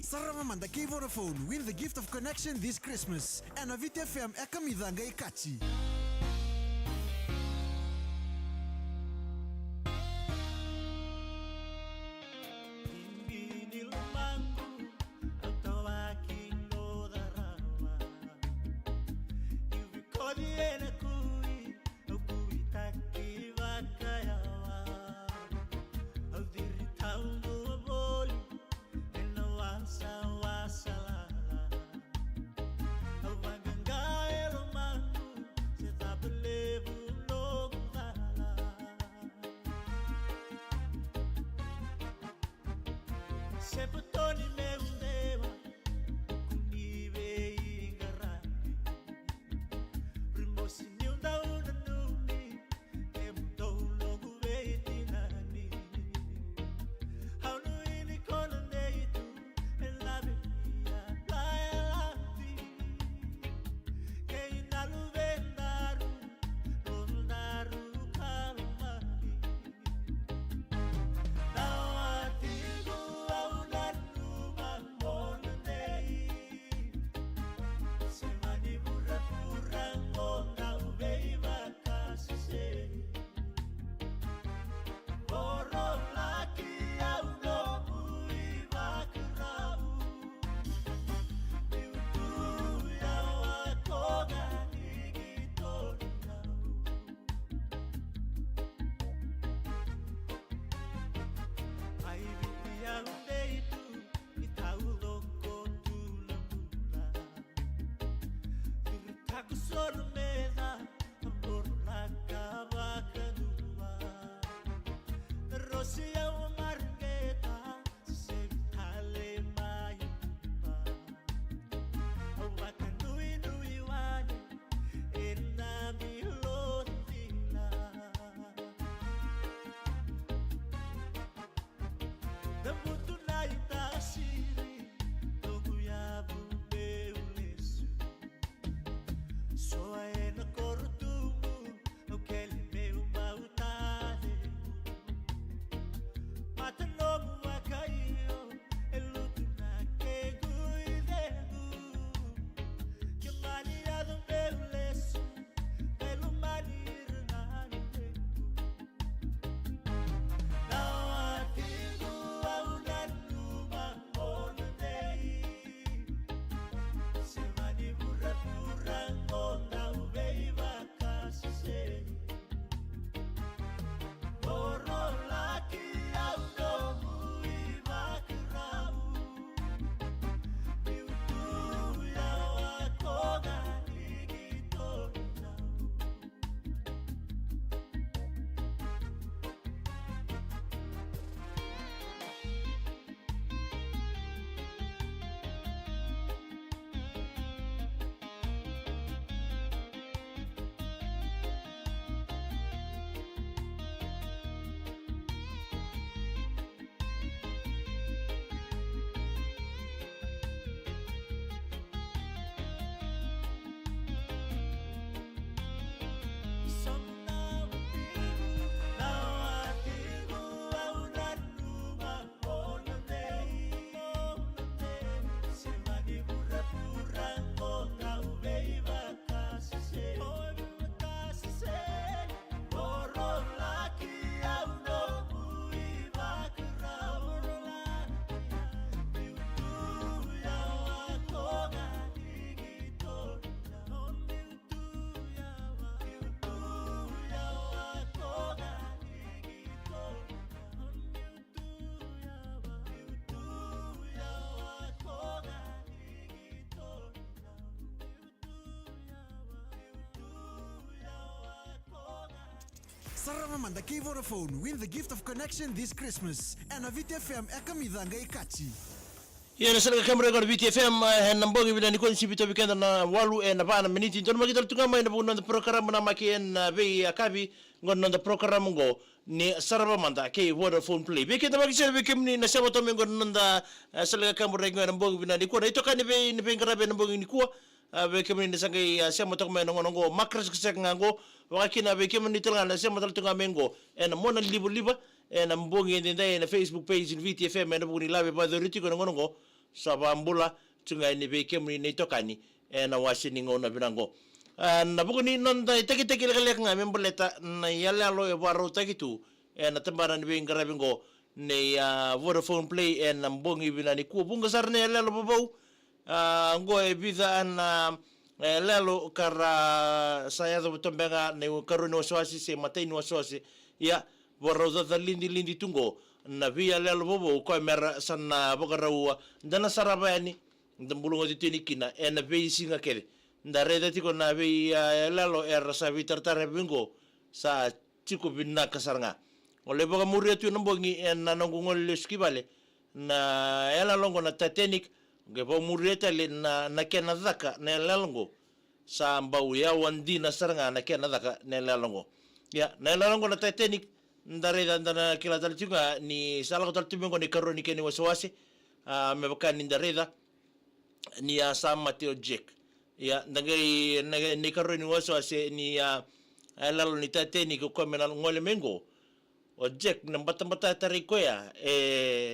Sarava manda kay Vodafone. Win the gift of connection this Christmas. And a VTFM ekamidanga ikachi. Sarava manda kay Vodafone. Win the gift of connection this Christmas. And a VTFM ekamidanga ikachi. Yana sala kamera ga VTFM nambogi bila ni konsi bito bikenda na walu na bana miniti ntono magita tungama ina buno program na maki be akabi ngon no program ngo ni Sarava manda kay Vodafone play bikenda magisa bikemni na sabo to mengo nonda sala kamera ga nambogi bila ni ko ito kan be ngarabe nambogi ni ko bekemni ni sangai sema to men ngo makras kisek ngango wakina bekemni tilanga na sema tal tunga mengo mona libu liba nambogi ndenda na Facebook page VTFM na buni labe ba doriti ko ngo sa vambula tunga ni be kemni ni tokani na wasini ngona binango na bukuni nonda itaki lek nga memboleta na yala lo e waro takitu na tambara ni be ngarabingo ne Vodafone Play na mbongi binani ku bunga sarne yala lo bobau ngo e biza na lelo kara saya do tombenga ne karuni waswasi se matei waswasi ya borroza da lindi tungo na via lelo bobo ko mera sana bogarau dana Sarava yani ndambulungo ditini kina na vei singa kere ndareda tiko na vei lelo era sa vitartare bingo sa tiko binna kasarnga ole boga muria tu nambongi na nongol skibale na ela longo na Titanic gebo murieta le na kena zaka na lalongo sa mbau ya wandina saranga na kena zaka na lalongo ya na lalongo na Titanic ndare na kila taltunga ni sala ko taltumengo ni karoni keni waswasi me bakani ndareda ni ya Mateo Jack ya ndangai ni karoni waswasi ni lalo ni Titanic ko mena ngole mengo o Jack na batambata tariko ya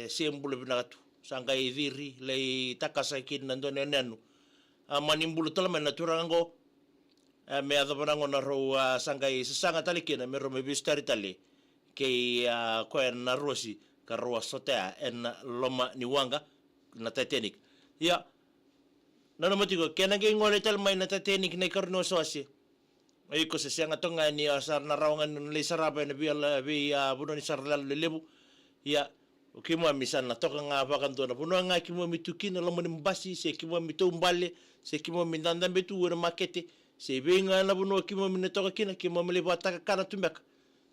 siembulu binatu sanga idhiri lei takasa kin nandone nenu manimbulu tolama naturango me adabanango na ro sanga sanga talikina me ro me bistari tali ke ko na rosi karwa sotea en loma ni wanga na Titanic ya nano matigo kenange ngole tal mai na Titanic ne karno soasi ay ko se sanga tonga ni asar na rawangan le Sarava na biala bi buno ni sarlal lebu ya ukimwa misana toka nga vakanto na puno nga kimwa mitukina lomo ni mbasi se kimwa mitumbale se kimwa mindanda betu wona makete se benga na puno kimwa minetoka kina kimwa mele bataka kana tumbeka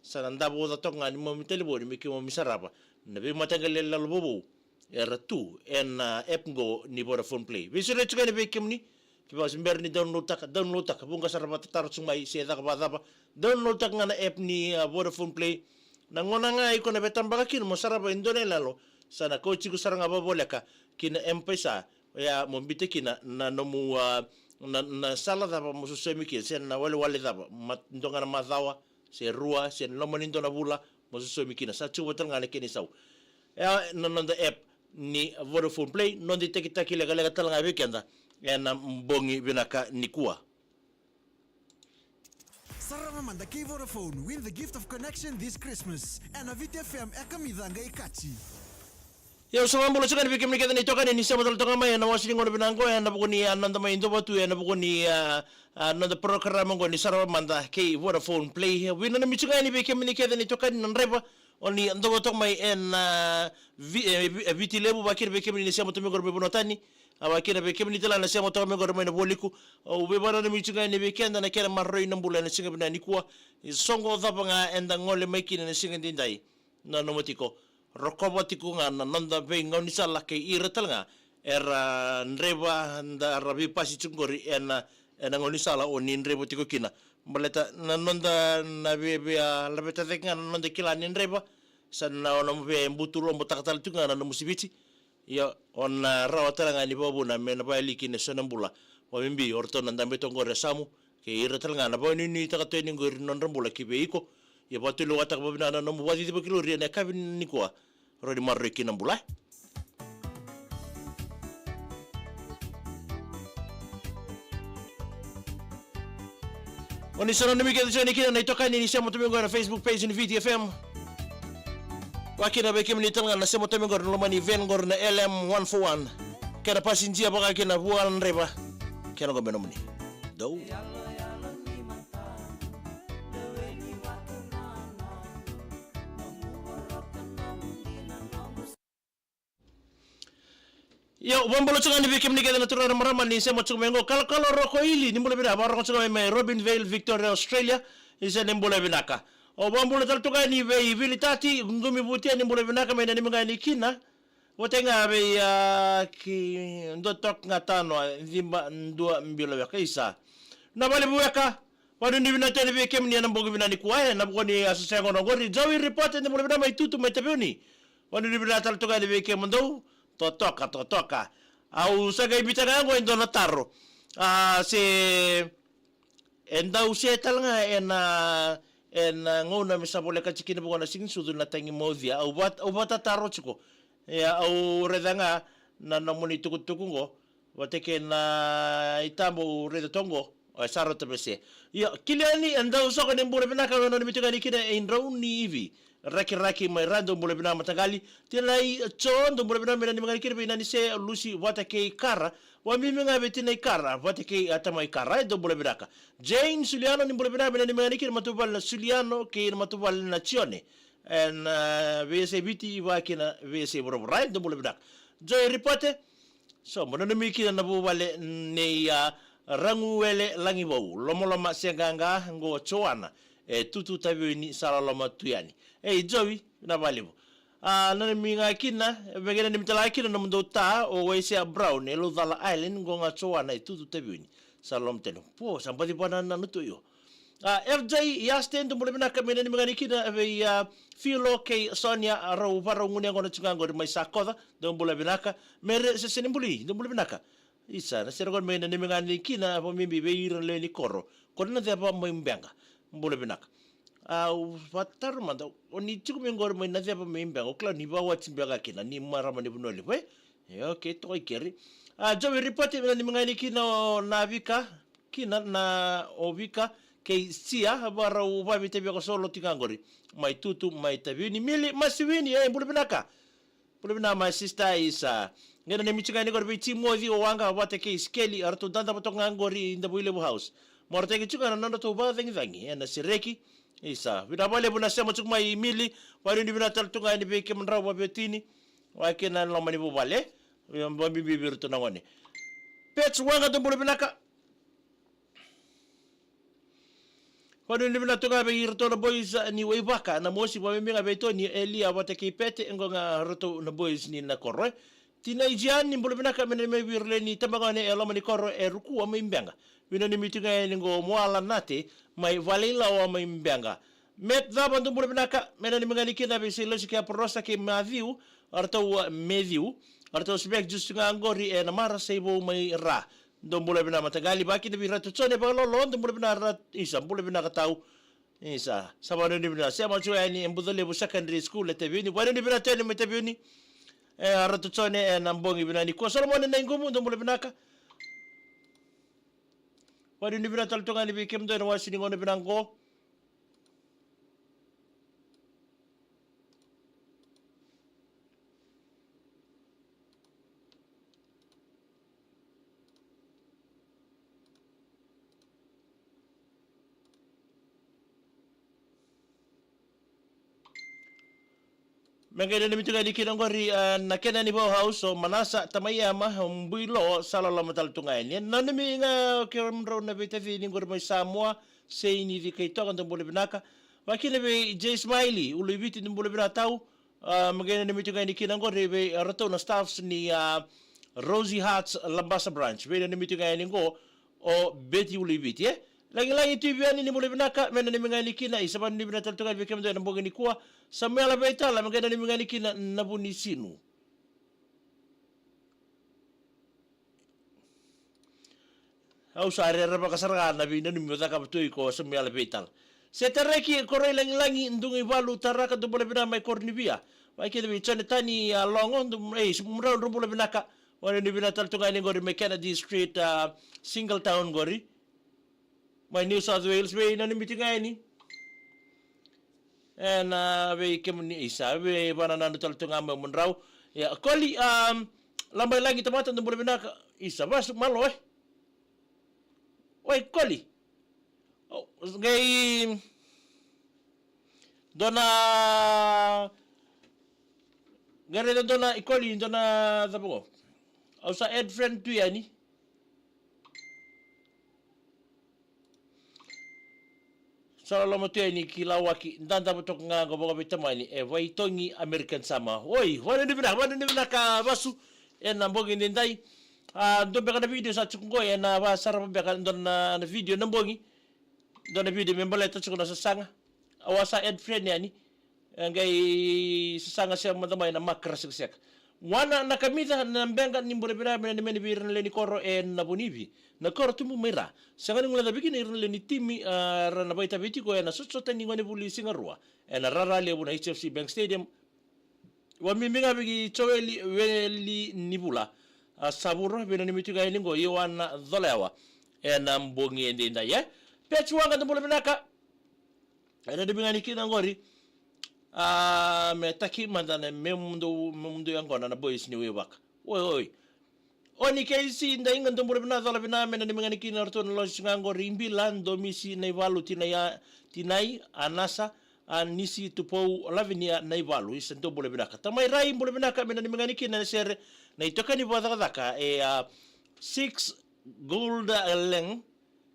sana ndabo da toka ni mo mitelebo ni kimwa misaraba na be matangale la lobo era tu en epngo ni Vodafone Play visure tsukani be kimni kiba simber ni download taka bunga saraba tatar sumai se da ba download taka nga na app ni Vodafone Play nangona nga iko na betambaka kino mo Sarava indone lalo sana coach ko saranga baboleka kina empesa ya mombite kina na nomu na sala da mo susemi kina sen na wale da ndonga na mazawa se rua se lomo nindo na bula mo susemi kina sa chubo tanga ne kini sau ya nonda app ni Vodafone Play nondi tekitaki lega talanga weekenda na mbongi binaka nikua Sarava manda kei Vodafone win the gift of connection this Christmas and a VTFM ekamidanga ikachi yo samambulo chukani bikimni keda ni tokani ni sema toltonga mai na wasini ngono binango na bukuni ananda mai ndo batu na bukuni ananda program ngo ni Sarava manda kei Vodafone Play win na michukani bikimni keda ni tokani nreba oni ndo batu mai en viti lebu bakir bikimni ni sema tumigor bebonotani awakina bikimni tala na sema tumigor mai na boliku o bebara na michukani bikenda na kera marroi nambula na singa binani kuwa songo dhapanga enda ngole maikina na singa dindai na nomotiko rokobatiku nga na nanda be ngoni sala ke iratal nga era nreba nda rabi pasi chungori ena ngoni sala oni nreba tiko kina baleta na nanda na be labeta nga na nanda kila ni nreba sana ona be mbutulo mutakatal tunga na musibiti ya ona rawatala nga ni babu na mena ba likine sonambula wa mimbi orto nanda betongore samu ke iratal nga na ba ni takateni ngori nonrambula kibe iko ya batu lo watak babina na no wadi tiba kilo ria na kabin ni kwa rodi marre kina bulai oni sono nimi ke tsoni kina na itoka ni sema tumengo na Facebook page ni VTFM wakina beke mni tanga na sema tumengo no mani vengor na LM141 kana pasinjia baka kina bual reba kana go benomni do yo bombolo chungani bikimni keda natura marama ni sema chumengo kala roko ili nimbole bina barako chungani me Robinvale Victoria Australia isa nimbole binaka o bombolo taltuka ni be ibilitati ngumi butia nimbole binaka me ni mga ni kina wotenga be ki ndotok ngatano zimba ndua mbilo ya kaisa na bale buweka wadu ni binata ni bikimni na mbogo binani kuaya na bukoni asasengo na gori jawi report nimbole bina maitutu metebuni wadu ni binata taltuka ni bikimndo totoka au sagai bitanga yango endo na tarro se enda usia talanga en ngona misabole ka chikini bona sing sudu na tangi modia au bata tarro chiko ya au redanga na namuni tukutukungo wateke na itambo redo tongo o saro tabese ya kiliani anda usoko ne mbule binaka no nimituga nikina inrauni hivi raki mai rando mbule binaka matagali tilai chondo mbule binaka mena nimangani kire bina nise lusi wateke kara wa mimi ngabe tina ikara wateke atama ikara do mbule binaka Jane Suliano ni mbule binaka mena nimangani kire matubal Suliano ke matubal nazione en VSA biti wakina VSA boroborai do mbule binaka Joy reporte so mona nimikina na bubale ne ya ranguele langi bau lomoloma senganga ngo choana tutu tabiuni salaloma tuyani Joey na valibo na minga kina begena nimtala kina no mundo ta o wesia brown elodala island ngo nga choana tutu tabiuni salom teno po sambadi bana na nutuyo FJ yasten do mulibina kamena nimga kina ve filo ke Sonia ro para ngunia ngono tsungango mai sakoda do mulibina ka mere se senimbuli do mulibina ka isa na sergon mena nimga kina po mimbi be irle ni koro konna de ba mbanga mulibina ka watar manda oni chiku mengor mai na de ba mbanga okla ni ba watsimbaga kina ni marama ni bunoli we okay to ikeri jowe report mena nimga kina na vika kina na ovika ke sia bara uva vitebia ko solo tikangori mai tutu mai tabiuni mili masiwini bulibinaka bulibina my sister isa ngena ne michiga ni gorbi timodi o wanga wate ke skeli arto danda patonga ngori in the buile house morte ke chuka na to ba dangi na sireki isa vida bale buna sema chuk mai mili wari ni bina taltunga ni be ke mndra wa betini wa ke na lo mani bale yamba bibi birto na ngone pets wanga to bulibinaka Kwani nimena tunga be irto na boys ni weibaka na mosi wa mimi beto ni Elia wateke pete ngonga roto na boys ni na korre tina ijian ni mbulebina ka mena me wirle ni tambagane eloma ni korro ruku wa mimbenga wina ni mitunga ni ngo mwala nate mai valila wa mimbenga met da bandu mbulebina ka mena ni mengani kina be selo ke prosa ke maviu arto mediu arto spek just nga ngori na mara sebo mai ra dombule bina matagali baki de bira tutsone ba lo dombule bina rat isa bule bina katau isa sabane ni bina sia machu ani embudole bu secondary school te bini wani ni bina tele mete bini rat tutsone na mbongi bina ni ko solomone na ngumu dombule bina ka wani ni bina tal tonga ni bikem do na wasini ngone bina ngo Mengene ni mituga ni kinangori na kena ni bo house o manasa tamayama mbuilo salala matal tungai ni nanimi nga kermro na bitavi ni ngor mai Samoa sei ni di kaito kan bole binaka wakile be J Smiley ulu biti ni bole binatau mengene ni mituga ni kinangori be rato na staffs ni Rosie Hearts Lambasa branch be ni mituga ni ngo o beti ulu biti lagi tu biani ni bole binaka mena ni mengani kina isaban ni binatal tungai be kemdo na bogi ni kuwa Samuel Baitala maganda ni mengani kina nabuni sinu. Au sare raba kasarga na bina ni mutaka batui ko Samuel Baitala. Setereki koroi langi ndungi balu taraka do bole bina mai kornibia. Wa ke bi chane tani longo ndum sumra ro bole bina ka. Wa ni bina tal tunga ni gori me Kennedy Street single town gori. Mai New South Wales be na ni mitinga ni. Na be kemuni isa be banana tal tunga me munrau ya koli lambai lagi tamatan do bina ka isa bas malo oi koli gai dona gare dona ikoli dona zapo au sa ed friend tu yani Sala mo tuya ni kilawaki ndanda mo tok nga gobo bitamani vai tongi American sama oi wala ni bina ka basu na mbongi ndai ndo beka na video sa chuko na ba Sarava beka ndon na video na mbongi ndo na video membala ta chuko na sasanga awasa ed friend yani ngai sasanga siya madamay na makras siya wana nakamita na mbenga ni mbona bina ni menibir ni koro na bonivi na koro tumu mera sanga ngula da bigini ni timi na baita biti ko na sotso tani ngone buli singarua na rara le buna HFC Bank Stadium wamiminga bigi choweli weli nibula saburo bina nimituga iningo yowana dholewa na mbongi endinda ye pechu wanga tumbule binaka ena dibingani kina ngori metaki mandana memundo yangona na boys ni webaka oi oni keisi inda inga tumbule bina dhola bina mena dibingani kina ortono losinga ngori imbila ndomisi na ivalu tinai anasa nisi tupou lavinia na ivalu isento bole binaka tamai rai bole binaka mena nimengani kina sere na itokani bodaka 6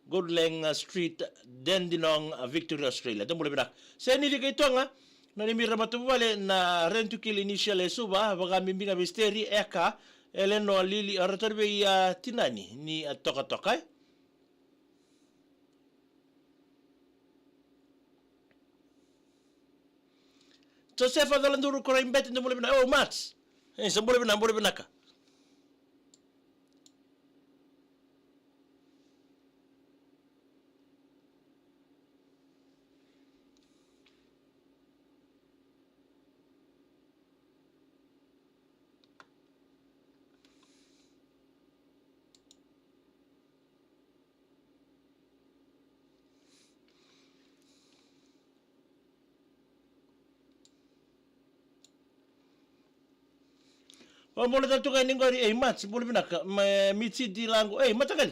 Goldleng Street Dandenong Victoria Australia bole binaka seni di kaitonga na nimira matubale na rentu kill initial suba baga mimbinga misteri eka eleno lili aratorbe ya tinani ni toka Josefa dalanduru ko rin betin mo na Mats. Sa bole binaka. Mbola tatuka ningori Mats bole binaka mitsi di lango matagal.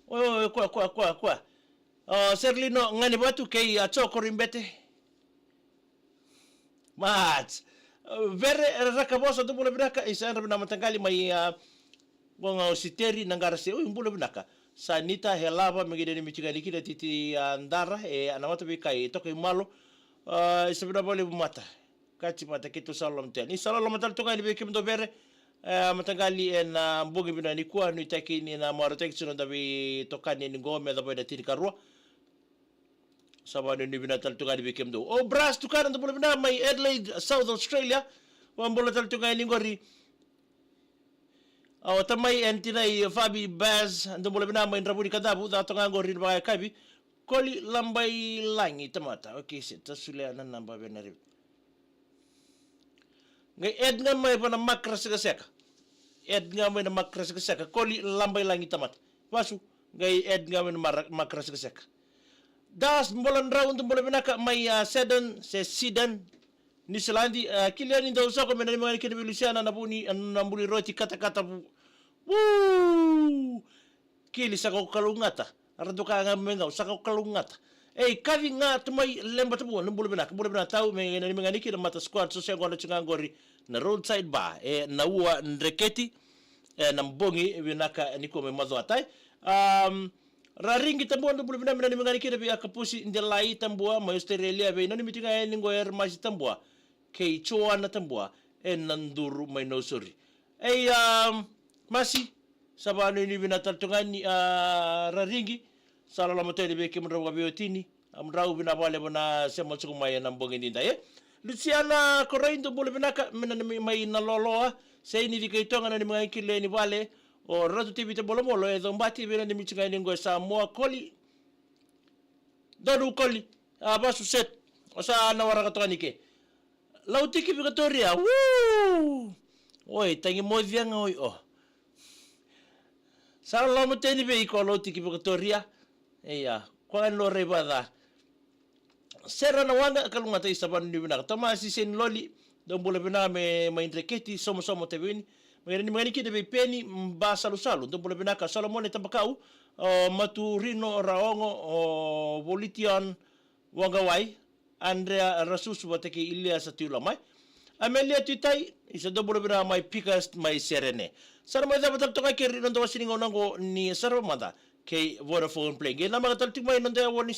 Kwa. Serlino ngani batu kay choko rimbete. Mats. Vere rakabosa do bole binaka isa na matangali may bonga siteri nangarase bole binaka. Sanita helava megede michigani kida titi andara anamata bikai toke malo isa bole mata. Kachi mata kitu salom ten. Ni salom mata tunga ni bekim do bere matangali na mbugi bina ni kwa ni taki ni na marotection da bi tokani ni ngome da boda tiri karua. Sabani ni bina tunga ni bekim do. Bras tukana do bina mai Adelaide South Australia. Wambola tunga ni ngori. Tamai entina Fabi Baz do bina mai rabudi kadabu da tunga ngori ba kabi. Koli lambai langi tamata. Okay, sit tasule na namba benari. Ngai ednga mai pana makras seka. Ednga mai na makras seka. Koli lambai langi tamat. Pasu ngai ednga mai na makras seka. Das mbolan raund mbola binaka mai sedan ni selandi kiliani ndo soko mena mai kini Luciana na buni nambuli roti kata bu. Kili saka kalungata. Arduka ngamenga saka kalungata. Kavi nga tumai lemba tubu nambuli binaka tau mengani kira mata squad so sego na chingangori na roadside bar na ua ndreketi na mbongi binaka niko me mazo atai raringi tambua nambuli binaka na mengani kira bi akapusi ndelai tambua ma Australia be nani mitinga ningo masi tambua kei choa na tambua nanduru mai no sorry masi sabano ni binata tungani raringi sala la moteri be kimra wa biotini amrau bina vale bona sema tsumaya na mbongi ndinda Luciana Correndo bole binaka mena mai na loloa sei ni dikaitonga na mai kile ni vale o ratu tibite bolomolo zombati bena ni michinga ningo sa moa koli dodu koli basu set osa na waraka tonike lautiki Victoria oi tangi movianga oi sala la moteri be ko lautiki Victoria kwa lo rebada sera na wanga kalungata isaban ni bina tamasi sen loli do bole bina me indreketi somo te bini me ngani kide be peni mba salu do bole bina ka Solomon tabakau maturino raongo volitian wanga wai Andrea Rasus wateke ilia satula mai Amelia titai isa do bole bina mai pikas mai serene sara mai dapat toka kiri ndo wasiningo nango ni Sarava Mada kay Vodafone play. Gena mga taltik may nanda wani